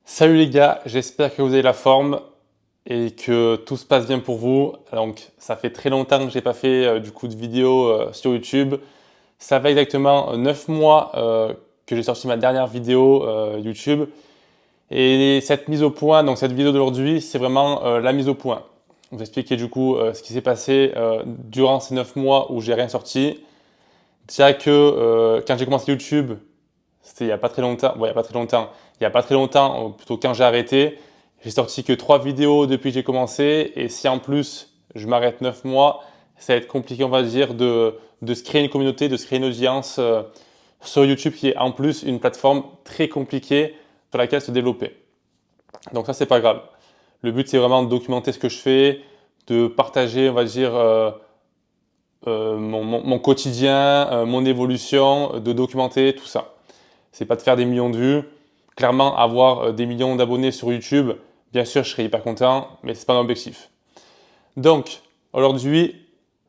Salut les gars, j'espère que vous avez la forme et que tout se passe bien pour vous. Donc ça fait très longtemps que j'ai pas fait du coup de vidéo sur YouTube. Ça fait exactement 9 mois que j'ai sorti ma dernière vidéo YouTube. Et cette mise au point, donc cette vidéo d'aujourd'hui, c'est vraiment la mise au point. Vous expliquer du coup ce qui s'est passé durant ces 9 mois où j'ai rien sorti. Déjà que quand j'ai commencé YouTube, c'était il n'y a pas très longtemps, il n'y a pas très longtemps, plutôt quand j'ai arrêté, j'ai sorti que 3 vidéos depuis que j'ai commencé, et si en plus je m'arrête 9 mois, ça va être compliqué, on va dire, de se créer une communauté, de se créer une audience sur YouTube, qui est en plus une plateforme très compliquée sur laquelle se développer. Donc ça, c'est pas grave. Le but, c'est vraiment de documenter ce que je fais, de partager, on va dire, mon quotidien, mon évolution, de documenter tout ça. C'est pas de faire des millions de vues. Clairement, avoir des millions d'abonnés sur YouTube, bien sûr, je serais hyper content, mais c'est pas mon objectif. Donc, aujourd'hui,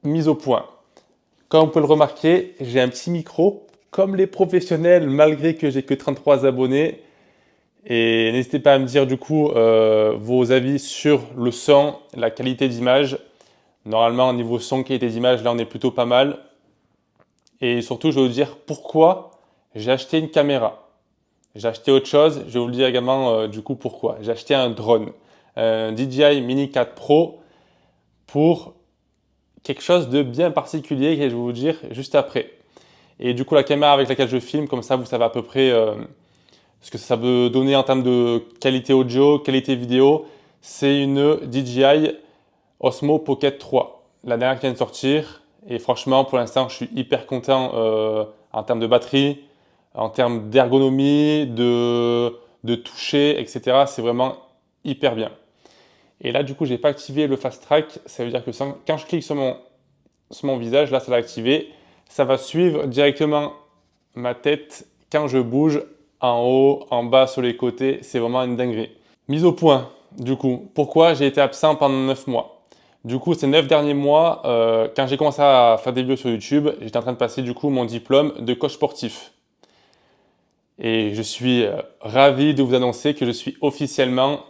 mise au point. Comme vous pouvez le remarquer, j'ai un petit micro, comme les professionnels, malgré que j'ai que 33 abonnés. Et n'hésitez pas à me dire du coup vos avis sur le son, la qualité d'image. Normalement, au niveau son, qualité d'image, là, on est plutôt pas mal. Et surtout, je vais vous dire pourquoi j'ai acheté une caméra. J'ai acheté autre chose, je vais vous le dire également du coup pourquoi. J'ai acheté un drone, un DJI Mini 4 Pro pour quelque chose de bien particulier que je vais vous dire juste après. Et du coup, la caméra avec laquelle je filme, comme ça vous savez à peu près ce que ça peut donner en termes de qualité audio, qualité vidéo. C'est une DJI Osmo Pocket 3, la dernière qui vient de sortir. Et franchement, pour l'instant, je suis hyper content en termes de batterie, en termes d'ergonomie, de toucher, etc. C'est vraiment hyper bien. Et là, du coup, je n'ai pas activé le Fast Track. Ça veut dire que quand je clique sur mon visage, là, ça va activer. Ça va suivre directement ma tête quand je bouge en haut, en bas, sur les côtés. C'est vraiment une dinguerie. Mise au point, du coup. Pourquoi j'ai été absent pendant 9 mois? Du coup, ces 9 derniers mois, quand j'ai commencé à faire des vidéos sur YouTube, j'étais en train de passer du coup mon diplôme de coach sportif. Et je suis ravi de vous annoncer que je suis officiellement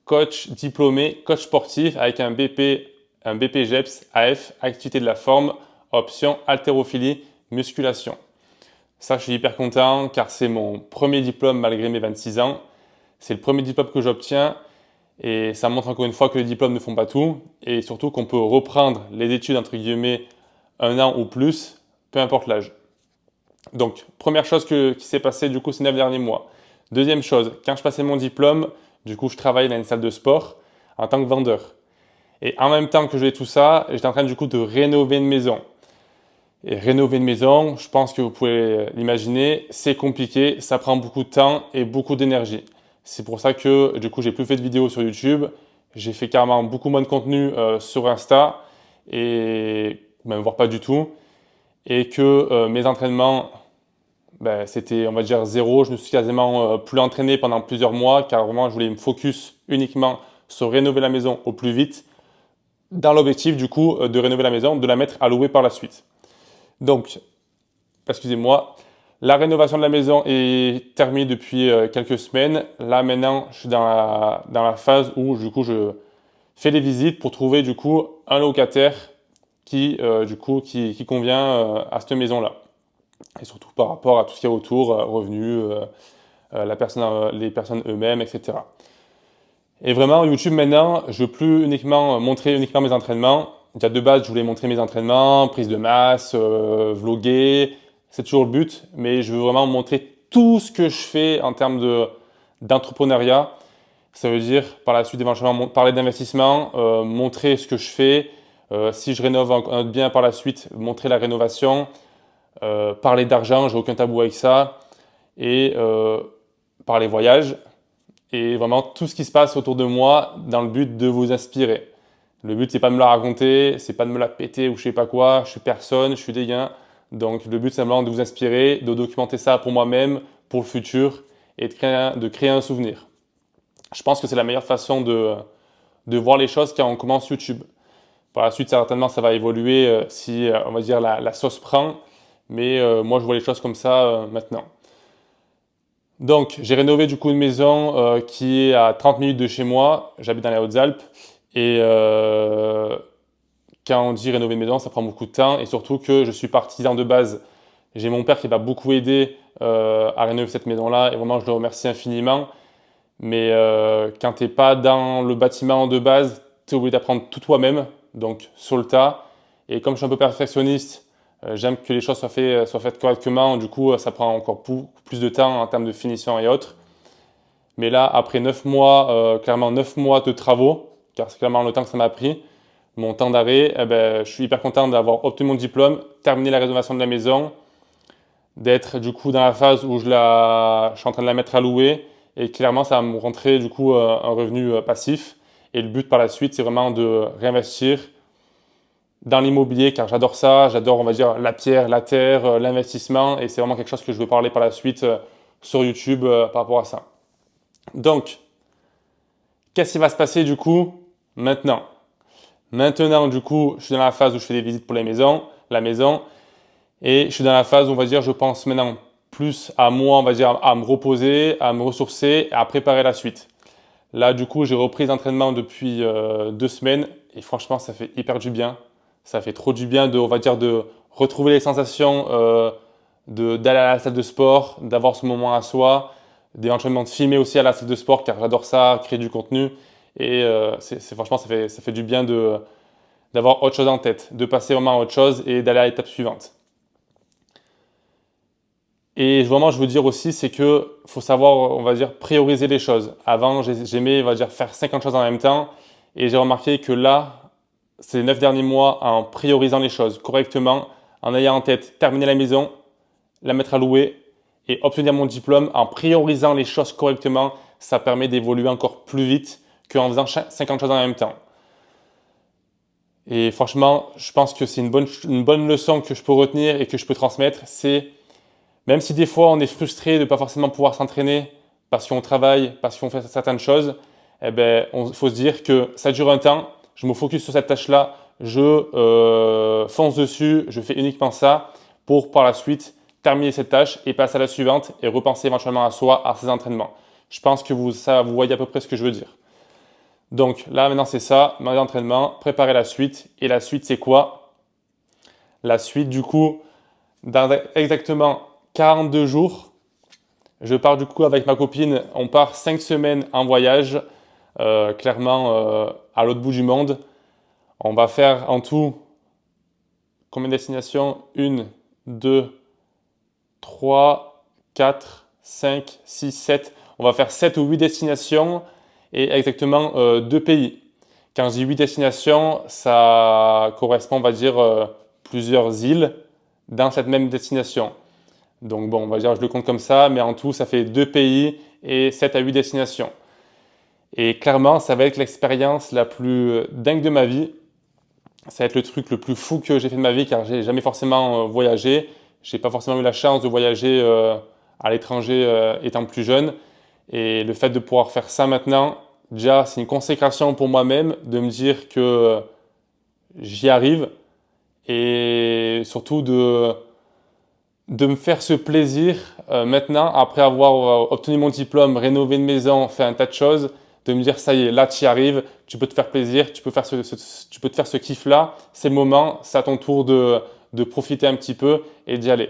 coach diplômé, coach sportif avec un BPGEPS AF, activité de la forme, option haltérophilie, musculation. Ça, je suis hyper content car c'est mon premier diplôme malgré mes 26 ans. C'est le premier diplôme que j'obtiens et ça montre encore une fois que les diplômes ne font pas tout et surtout qu'on peut reprendre les études entre guillemets 1 an ou plus, peu importe l'âge. Donc, première chose qui s'est passée du coup ces 9 derniers mois. Deuxième chose, quand je passais mon diplôme, du coup je travaillais dans une salle de sport en tant que vendeur. Et en même temps que je faisais tout ça, j'étais en train du coup de rénover une maison. Et rénover une maison, je pense que vous pouvez l'imaginer, c'est compliqué, ça prend beaucoup de temps et beaucoup d'énergie. C'est pour ça que du coup j'ai plus fait de vidéos sur YouTube, j'ai fait carrément beaucoup moins de contenu sur Insta, et même voire pas du tout. Et que mes entraînements, c'était on va dire zéro. Je me suis quasiment plus entraîné pendant plusieurs mois car vraiment je voulais me focus uniquement sur rénover la maison au plus vite dans l'objectif du coup de rénover la maison, de la mettre à louer par la suite. Donc, excusez-moi, la rénovation de la maison est terminée depuis quelques semaines. Là maintenant, je suis dans la phase où du coup je fais des visites pour trouver du coup un locataire qui convient à cette maison-là. Et surtout par rapport à tout ce qu'il y a autour, revenus, les personnes eux-mêmes, etc. Et vraiment, YouTube maintenant, je ne veux plus uniquement montrer mes entraînements. Déjà de base, je voulais montrer mes entraînements, prise de masse, vloguer, c'est toujours le but. Mais je veux vraiment montrer tout ce que je fais en termes d'entrepreneuriat. Ça veut dire par la suite éventuellement parler d'investissement, montrer ce que je fais. Si je rénove un autre bien par la suite, montrer la rénovation. Parler d'argent, j'ai aucun tabou avec ça. Et parler voyage. Et vraiment tout ce qui se passe autour de moi dans le but de vous inspirer. Le but, c'est pas de me la raconter, c'est pas de me la péter ou je sais pas quoi. Je suis personne, je suis des gains. Donc le but, c'est simplement de vous inspirer, de documenter ça pour moi-même, pour le futur et de créer un souvenir. Je pense que c'est la meilleure façon de voir les choses quand on commence YouTube. Par la suite, certainement, ça va évoluer si, on va dire, la sauce prend. Mais moi, je vois les choses comme ça maintenant. Donc, j'ai rénové du coup une maison qui est à 30 minutes de chez moi. J'habite dans les Hautes-Alpes. Et quand on dit rénover une maison, ça prend beaucoup de temps. Et surtout que je suis partisan de base. J'ai mon père qui m'a beaucoup aidé à rénover cette maison-là. Et vraiment, je le remercie infiniment. Mais quand tu n'es pas dans le bâtiment de base, tu es obligé d'apprendre tout toi-même, donc sur le tas. Et comme je suis un peu perfectionniste, j'aime que les choses soient faites correctement. Du coup, ça prend encore beaucoup plus de temps en termes de finition et autres. Mais là, après 9 mois, clairement 9 mois de travaux, car c'est clairement le temps que ça m'a pris, mon temps d'arrêt, eh ben, je suis hyper content d'avoir obtenu mon diplôme, terminé la rénovation de la maison, d'être du coup dans la phase où je suis en train de la mettre à louer. Et clairement, ça va me rentrer du coup un revenu passif. Et le but par la suite, c'est vraiment de réinvestir dans l'immobilier, car j'adore ça. J'adore, on va dire, la pierre, la terre, l'investissement. Et c'est vraiment quelque chose que je veux parler par la suite sur YouTube par rapport à ça. Donc, qu'est-ce qui va se passer du coup maintenant? Maintenant, du coup, je suis dans la phase où je fais des visites pour la maison. Et je suis dans la phase où, on va dire, je pense maintenant plus à moi, on va dire, à me reposer, à me ressourcer, à préparer la suite. Là, du coup, j'ai repris l'entraînement depuis 2 semaines et franchement, ça fait hyper du bien. Ça fait trop du bien on va dire, de retrouver les sensations d'aller à la salle de sport, d'avoir ce moment à soi, d'éventuellement de filmer aussi à la salle de sport, car j'adore ça, créer du contenu. Et franchement, ça fait du bien d'avoir autre chose en tête, de passer vraiment à autre chose et d'aller à l'étape suivante. Et vraiment, je veux dire aussi, c'est que faut savoir, on va dire, prioriser les choses. Avant, j'aimais, on va dire, faire 50 choses en même temps. Et j'ai remarqué que là, ces 9 derniers mois, en priorisant les choses correctement, en ayant en tête terminer la maison, la mettre à louer et obtenir mon diplôme, en priorisant les choses correctement, ça permet d'évoluer encore plus vite qu'en faisant 50 choses en même temps. Et franchement, je pense que c'est une bonne leçon que je peux retenir et que je peux transmettre, c'est même si des fois on est frustré de ne pas forcément pouvoir s'entraîner parce qu'on travaille, parce qu'on fait certaines choses, eh ben, faut se dire que ça dure un temps, je me focus sur cette tâche-là, je fonce dessus, je fais uniquement ça pour par la suite terminer cette tâche et passer à la suivante et repenser éventuellement à soi, à ses entraînements. Je pense que vous voyez à peu près ce que je veux dire. Donc là maintenant c'est ça, mon entraînement, préparer la suite. Et la suite c'est quoi? La suite du coup, dans exactement 42 jours, je pars du coup avec ma copine, on part 5 semaines en voyage, clairement à l'autre bout du monde. On va faire en tout combien de destinations? 1, 2, 3, 4, 5, 6, 7. On va faire 7 ou 8 destinations et exactement 2 pays. Quand je dis 8 destinations, ça correspond, on va dire, plusieurs îles dans cette même destination. Donc bon, on va dire, je le compte comme ça, mais en tout, ça fait 2 pays et 7 à 8 destinations. Et clairement, ça va être l'expérience la plus dingue de ma vie. Ça va être le truc le plus fou que j'ai fait de ma vie, car j'ai jamais forcément voyagé. J'ai pas forcément eu la chance de voyager à l'étranger étant plus jeune. Et le fait de pouvoir faire ça maintenant, déjà, c'est une consécration pour moi-même de me dire que j'y arrive et surtout de me faire ce plaisir maintenant, après avoir obtenu mon diplôme, rénové une maison, fait un tas de choses, de me dire ça y est, là tu y arrives, tu peux te faire plaisir, tu peux te faire ce kiff-là, c'est le moment, c'est à ton tour de profiter un petit peu et d'y aller.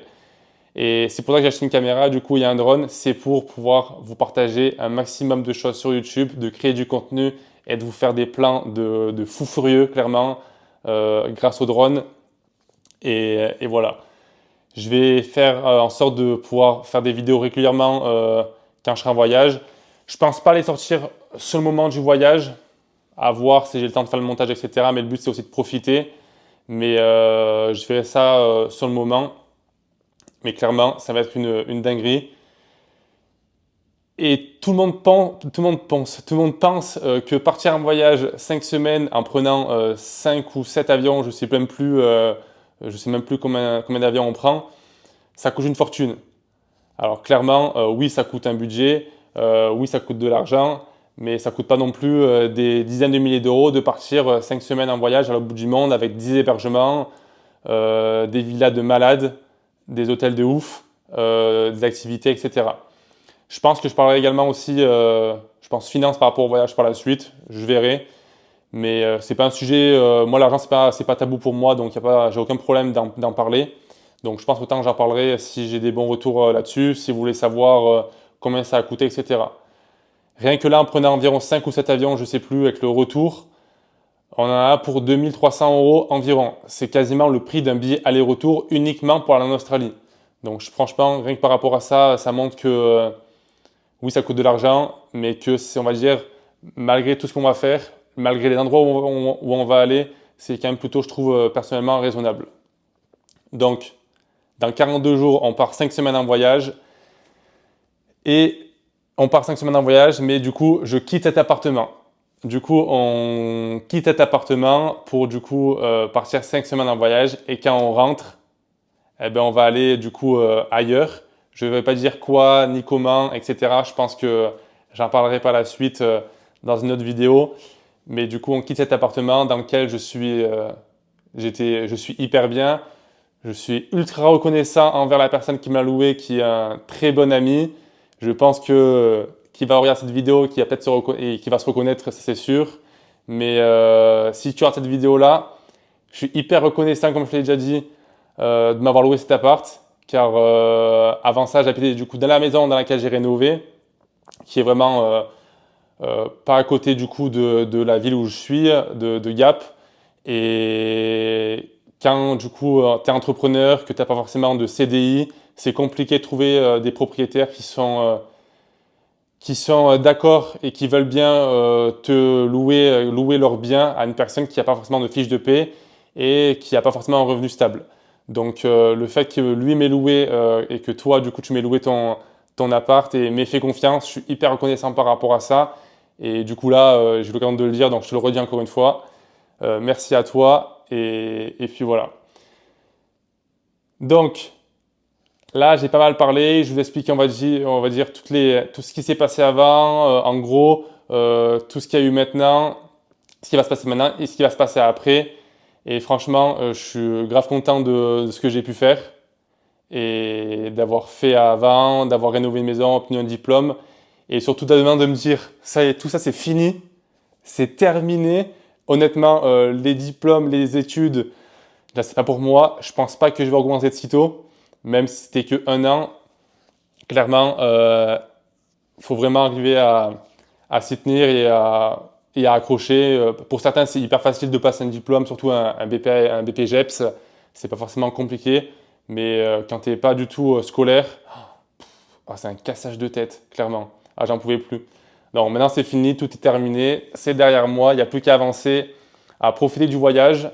Et c'est pour ça que j'ai acheté une caméra, du coup il y a un drone, c'est pour pouvoir vous partager un maximum de choses sur YouTube, de créer du contenu et de vous faire des plans de fou furieux clairement grâce au drone. Et voilà. Je vais faire en sorte de pouvoir faire des vidéos régulièrement quand je serai en voyage. Je pense pas les sortir sur le moment du voyage, à voir si j'ai le temps de faire le montage, etc. Mais le but, c'est aussi de profiter. Mais je ferai ça sur le moment. Mais clairement, ça va être une dinguerie. Et tout le monde pense que partir en voyage 5 semaines en prenant 5 ou 7 avions, je sais même plus, combien d'avions on prend, ça coûte une fortune. Alors clairement, oui, ça coûte un budget, oui, ça coûte de l'argent, mais ça coûte pas non plus des dizaines de milliers d'euros de partir 5 semaines en voyage à l'autre bout du monde avec 10 hébergements, des villas de malades, des hôtels de ouf, des activités, etc. Je pense que je parlerai également aussi, je pense, finance par rapport au voyage par la suite. Je verrai. Mais c'est pas un sujet. Moi, l'argent, c'est pas tabou pour moi, donc j'ai aucun problème d'en parler. Donc, je pense autant que j'en parlerai si j'ai des bons retours là-dessus, si vous voulez savoir combien ça a coûté, etc. Rien que là, en prenant environ 5 ou 7 avions, je sais plus, avec le retour, on en a pour 2300 euros environ. C'est quasiment le prix d'un billet aller-retour uniquement pour aller en Australie. Donc, franchement, rien que par rapport à ça, ça montre que oui, ça coûte de l'argent, mais que c'est, on va dire, malgré tout ce qu'on va faire, malgré les endroits où on va aller, c'est quand même plutôt, je trouve, personnellement raisonnable. Donc, dans 42 jours, on part 5 semaines en voyage. Et on part 5 semaines en voyage, mais du coup, je quitte cet appartement. Du coup, on quitte cet appartement pour du coup partir 5 semaines en voyage. Et quand on rentre, eh ben, on va aller du coup ailleurs. Je ne vais pas dire quoi, ni comment, etc. Je pense que j'en parlerai par la suite dans une autre vidéo. Mais du coup, on quitte cet appartement dans lequel je suis hyper bien. Je suis ultra reconnaissant envers la personne qui m'a loué, qui est un très bon ami. Je pense que qui va regarder cette vidéo, qui va peut-être et qui va se reconnaître, c'est sûr. Mais si tu regardes cette vidéo-là, je suis hyper reconnaissant, comme je l'ai déjà dit, de m'avoir loué cet appart. Car avant ça, j'habitais du coup dans la maison dans laquelle j'ai rénové, qui est vraiment pas à côté du coup de la ville où je suis, de Gap. Et quand du coup tu es entrepreneur, que tu n'as pas forcément de CDI, c'est compliqué de trouver des propriétaires qui sont d'accord et qui veulent bien te louer leur bien à une personne qui n'a pas forcément de fiche de paie et qui n'a pas forcément un revenu stable. Donc le fait que lui m'ait loué et que toi du coup tu m'aies loué ton appart et m'ait fait confiance, je suis hyper reconnaissant par rapport à ça. Et du coup là, j'ai l'occasion de le dire, donc je te le redis encore une fois. Merci à toi et puis voilà. Donc là, j'ai pas mal parlé. Je vous explique, on va dire tout ce qui s'est passé avant, en gros, tout ce qu'il y a eu maintenant, ce qui va se passer maintenant et ce qui va se passer après. Et franchement, je suis grave content de ce que j'ai pu faire et d'avoir fait avant, d'avoir rénové une maison, obtenu un diplôme et surtout demain de me dire, ça y est, tout ça c'est fini, c'est terminé. Honnêtement, les diplômes, les études, là c'est pas pour moi. Je pense pas que je vais recommencer de sitôt, même si c'était que 1 an. Clairement, faut vraiment arriver à s'y tenir et à accrocher. Pour certains, c'est hyper facile de passer un diplôme, surtout un BPGEPS. C'est pas forcément compliqué, mais quand tu n'es pas du tout scolaire, c'est un cassage de tête, clairement. Ah, j'en pouvais plus. Non, maintenant c'est fini, tout est terminé, c'est derrière moi, il n'y a plus qu'à avancer, à profiter du voyage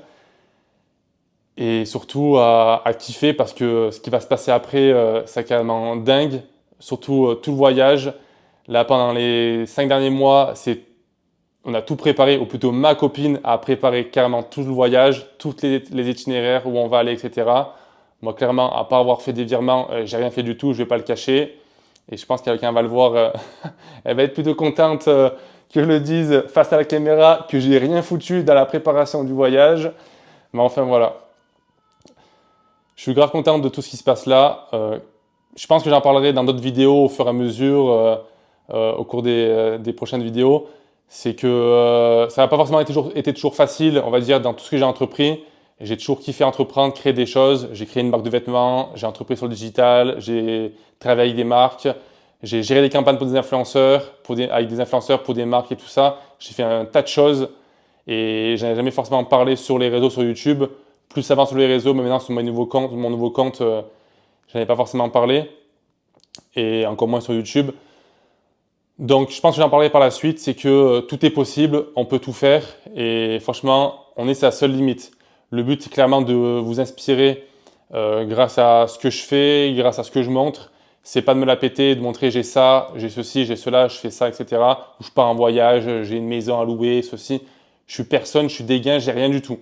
et surtout à kiffer parce que ce qui va se passer après, c'est carrément dingue. Surtout tout le voyage. Là, pendant les 5 derniers mois, on a tout préparé, ou plutôt ma copine a préparé carrément tout le voyage, tous les itinéraires, où on va aller, etc. Moi, clairement, à part avoir fait des virements, j'ai rien fait du tout, je ne vais pas le cacher. Et je pense que quelqu'un va le voir, elle va être plutôt contente que je le dise face à la caméra, que j'ai rien foutu dans la préparation du voyage. Mais enfin, voilà. Je suis grave content de tout ce qui se passe là. Je pense que j'en parlerai dans d'autres vidéos au fur et à mesure, au cours des prochaines vidéos. C'est que ça n'a pas forcément été toujours facile, on va dire, dans tout ce que j'ai entrepris. J'ai toujours kiffé entreprendre, créer des choses. J'ai créé une marque de vêtements, j'ai entrepris sur le digital, j'ai travaillé avec des marques, j'ai géré des campagnes pour des influenceurs, avec des influenceurs pour des marques et tout ça. J'ai fait un tas de choses et je n'en ai jamais forcément parlé sur les réseaux, sur YouTube. Plus avant sur les réseaux, mais maintenant sur mon nouveau compte, je n'en ai pas forcément parlé et encore moins sur YouTube. Donc je pense que j'en parlerai par la suite, c'est que tout est possible, on peut tout faire et franchement, on est sa seule limite. Le but, c'est clairement de vous inspirer grâce à ce que je fais, grâce à ce que je montre. C'est pas de me la péter, de montrer j'ai ça, j'ai ceci, j'ai cela, je fais ça, etc. Ou je pars en voyage, j'ai une maison à louer, ceci. Je suis personne, je suis dégain, j'ai rien du tout.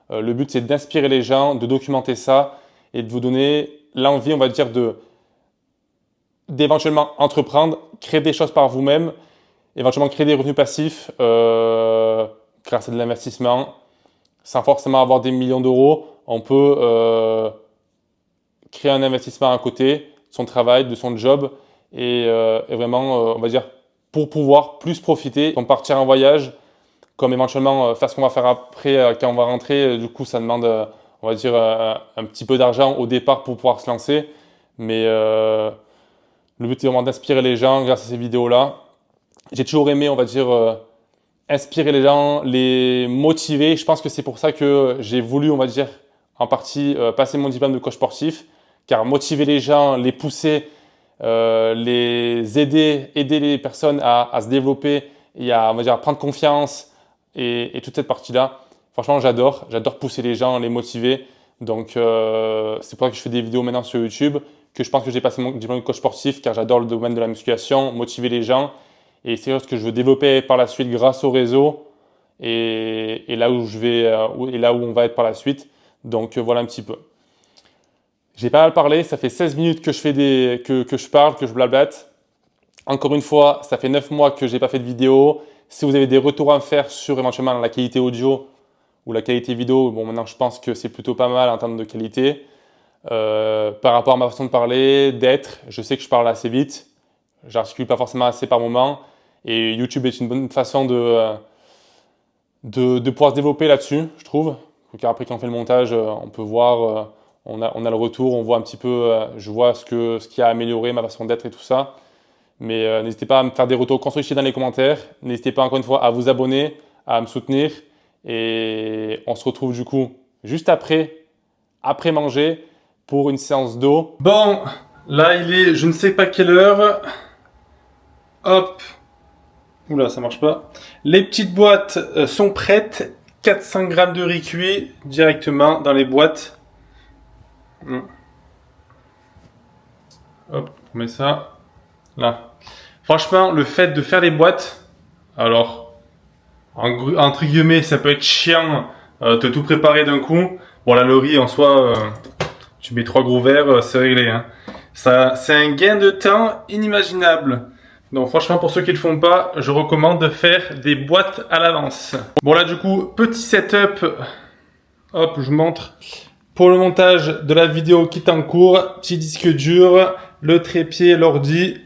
Le but, c'est d'inspirer les gens, de documenter ça et de vous donner l'envie, on va dire, d'éventuellement entreprendre, créer des choses par vous-même, éventuellement créer des revenus passifs grâce à de l'investissement, sans forcément avoir des millions d'euros. On peut créer un investissement à côté de son travail, de son job, et vraiment, on va dire, pour pouvoir plus profiter, comme partir en voyage, comme éventuellement faire ce qu'on va faire après quand on va rentrer. Du coup, ça demande, on va dire, un petit peu d'argent au départ pour pouvoir se lancer, mais le but est vraiment d'inspirer les gens grâce à ces vidéos-là. J'ai toujours aimé, on va dire, inspirer les gens, les motiver. Je pense que c'est pour ça que j'ai voulu, on va dire, en partie passer mon diplôme de coach sportif, car motiver les gens, les pousser, les aider les personnes à se développer et à, on va dire, à prendre confiance et toute cette partie-là. Franchement, j'adore pousser les gens, les motiver. Donc, c'est pour ça que je fais des vidéos maintenant sur YouTube, que je pense que j'ai passé mon diplôme de coach sportif, car j'adore le domaine de la musculation, motiver les gens. Et c'est quelque chose que je veux développer par la suite grâce au réseau et là où je vais et là où on va être par la suite. Donc voilà un petit peu. J'ai pas mal parlé, ça fait 16 minutes que je fais que je parle, que je blablate. Encore une fois, ça fait 9 mois que j'ai pas fait de vidéo. Si vous avez des retours à me faire sur éventuellement la qualité audio ou la qualité vidéo, bon maintenant je pense que c'est plutôt pas mal en termes de qualité. Par rapport à ma façon de parler, d'être, je sais que je parle assez vite. J'articule pas forcément assez par moment et YouTube est une bonne façon de pouvoir se développer là-dessus, je trouve. Car après quand on fait le montage, on peut voir, on a le retour, on voit un petit peu, je vois ce qui a amélioré ma façon d'être et tout ça. Mais n'hésitez pas à me faire des retours constructifs dans les commentaires. N'hésitez pas encore une fois à vous abonner, à me soutenir et on se retrouve du coup juste après manger pour une séance d'eau. Bon, là il est je ne sais pas quelle heure. Hop. Oula, ça marche pas. Les petites boîtes sont prêtes. 400 grammes de riz cuit directement dans les boîtes. Hop, on met ça là. Franchement, le fait de faire les boîtes, alors, entre guillemets, ça peut être chiant de tout préparer d'un coup. Bon, là, le riz en soi, tu mets 3 gros verres, c'est réglé. Hein. Ça, c'est un gain de temps inimaginable. Donc franchement, pour ceux qui ne le font pas, je recommande de faire des boîtes à l'avance. Bon là du coup, petit setup. Hop, je montre. Pour le montage de la vidéo qui est en cours, petit disque dur, le trépied, l'ordi,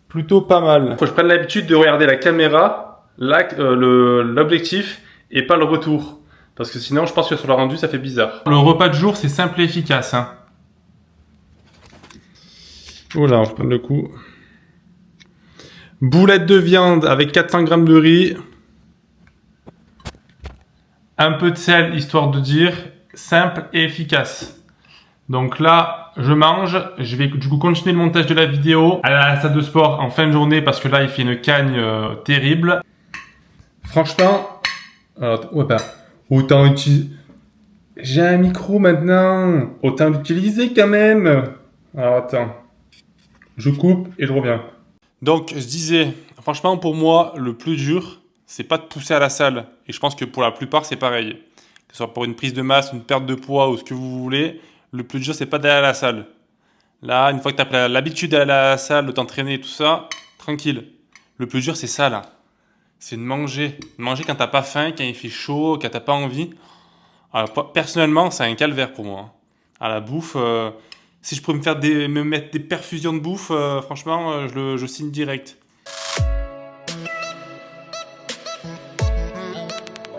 plutôt pas mal. Faut que je prenne l'habitude de regarder la caméra, l'objectif et pas le retour. Parce que sinon, je pense que sur le rendu, ça fait bizarre. Le repas de jour, c'est simple et efficace. Hein. Oula, on va prendre le coup. Boulette de viande avec 400 grammes de riz. Un peu de sel, histoire de dire. Simple et efficace. Donc là, je mange. Je vais du coup continuer le montage de la vidéo à la salle de sport en fin de journée parce que là, il fait une cagne terrible. Franchement, autant utiliser... J'ai un micro maintenant. Autant l'utiliser quand même. Alors attends. Je coupe et je reviens. Donc, je disais, franchement, pour moi, le plus dur, c'est pas de pousser à la salle. Et je pense que pour la plupart, c'est pareil. Que ce soit pour une prise de masse, une perte de poids ou ce que vous voulez, le plus dur, c'est pas d'aller à la salle. Là, une fois que tu as l'habitude d'aller à la salle, de t'entraîner et tout ça, tranquille. Le plus dur, c'est ça, là. C'est de manger. De manger quand t'as pas faim, quand il fait chaud, quand t'as pas envie. Alors, personnellement, c'est un calvaire pour moi. À la bouffe... si je pourrais me mettre des perfusions de bouffe, franchement, je signe direct.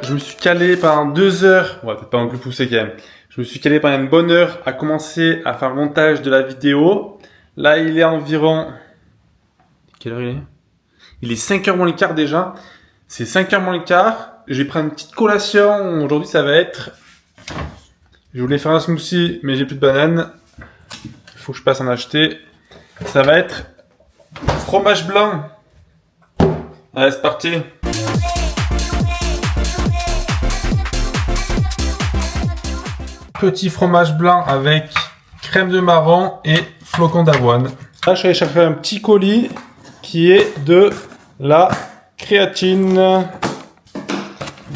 Je me suis calé pendant 2 heures. Ouais, peut-être pas non plus poussé quand même. Je me suis calé pendant une bonne heure à commencer à faire le montage de la vidéo. Là, il est environ... Quelle heure il est? Il est 5h moins le quart déjà. C'est 5h moins le quart. Je vais prendre une petite collation. Aujourd'hui, ça va être... Je voulais faire un smoothie, mais j'ai plus de bananes. Faut que je passe en acheter. Ça va être fromage blanc Allez, c'est parti. Petit fromage blanc avec crème de marron et flocons d'avoine. Là, je suis allé chercher un petit colis qui est de la créatine.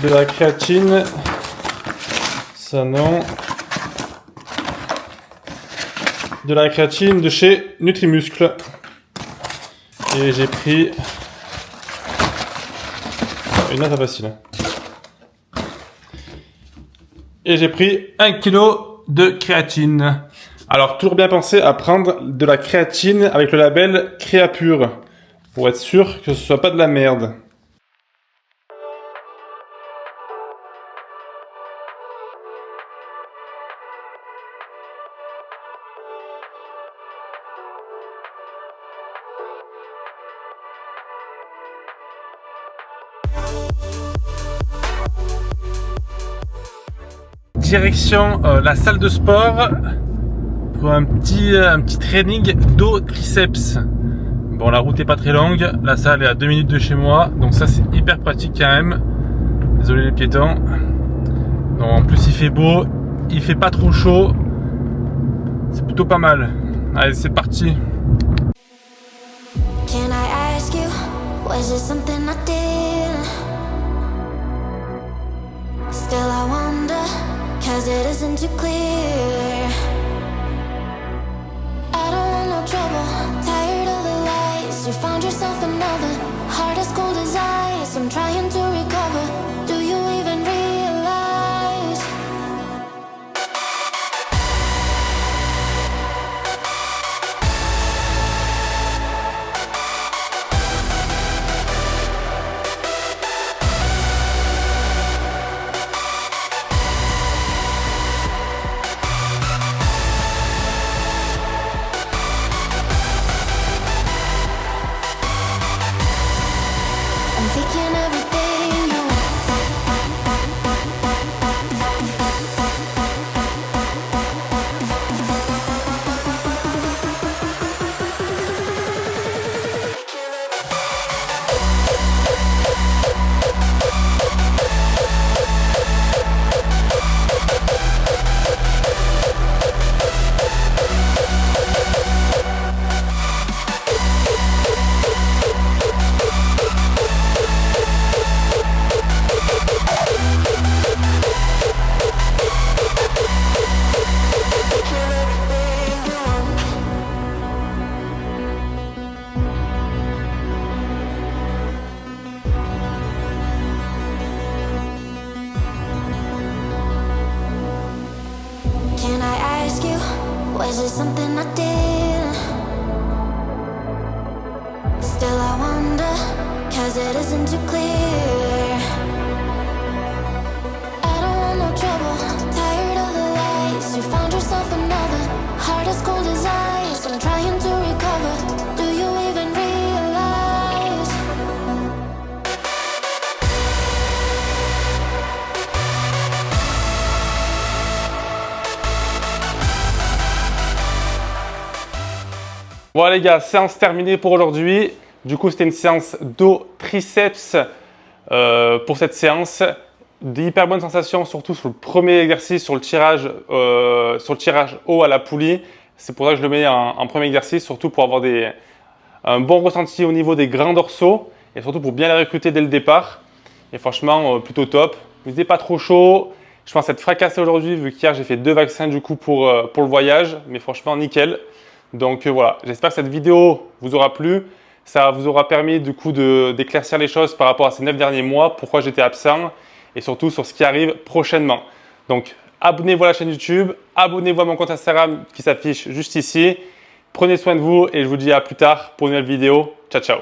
De la créatine. Ça non. De la créatine de chez Nutrimuscle. Et j'ai pris... Une note facile. Et j'ai pris 1 kg de créatine. Alors, toujours bien penser à prendre de la créatine avec le label Créapure. Pour être sûr que ce soit pas de la merde. Direction la salle de sport pour un petit training dos triceps. Bon, la route est pas très longue, la salle est à 2 minutes de chez moi, donc ça c'est hyper pratique quand même. Désolé les piétons. Donc, en plus il fait beau, il fait pas trop chaud, c'est plutôt pas mal. Allez, c'est parti. Can I ask you, was it something I did? Still I wonder, cause it isn't too clear. I don't want no trouble, tired of the lies. You found yourself another, heart as cold as ice. I'm trying to recover, do you even realize? I'm thinking everything you Can I ask you, was it something I did? Still I wonder, cause it isn't too clear. I don't want no trouble, tired of the lies. You found yourself another, heart as cold as ice. I'm trying to recover, do you even realize? Voilà les gars, séance terminée pour aujourd'hui. Du coup, c'était une séance dos triceps pour cette séance. D'hyper bonnes sensations, surtout sur le premier exercice, sur le tirage haut à la poulie. C'est pour ça que je le mets en premier exercice, surtout pour avoir un bon ressenti au niveau des grands dorsaux et surtout pour bien les recruter dès le départ. Et franchement, plutôt top. Il n'était pas trop chaud. Je pense être fracassé aujourd'hui vu qu'hier j'ai fait 2 vaccins du coup pour le voyage. Mais franchement, nickel. Donc voilà, j'espère que cette vidéo vous aura plu. Ça vous aura permis du coup d'éclaircir les choses par rapport à ces 9 derniers mois, pourquoi j'étais absent et surtout sur ce qui arrive prochainement. Donc abonnez-vous à la chaîne YouTube, abonnez-vous à mon compte Instagram qui s'affiche juste ici. Prenez soin de vous et je vous dis à plus tard pour une nouvelle vidéo. Ciao, ciao.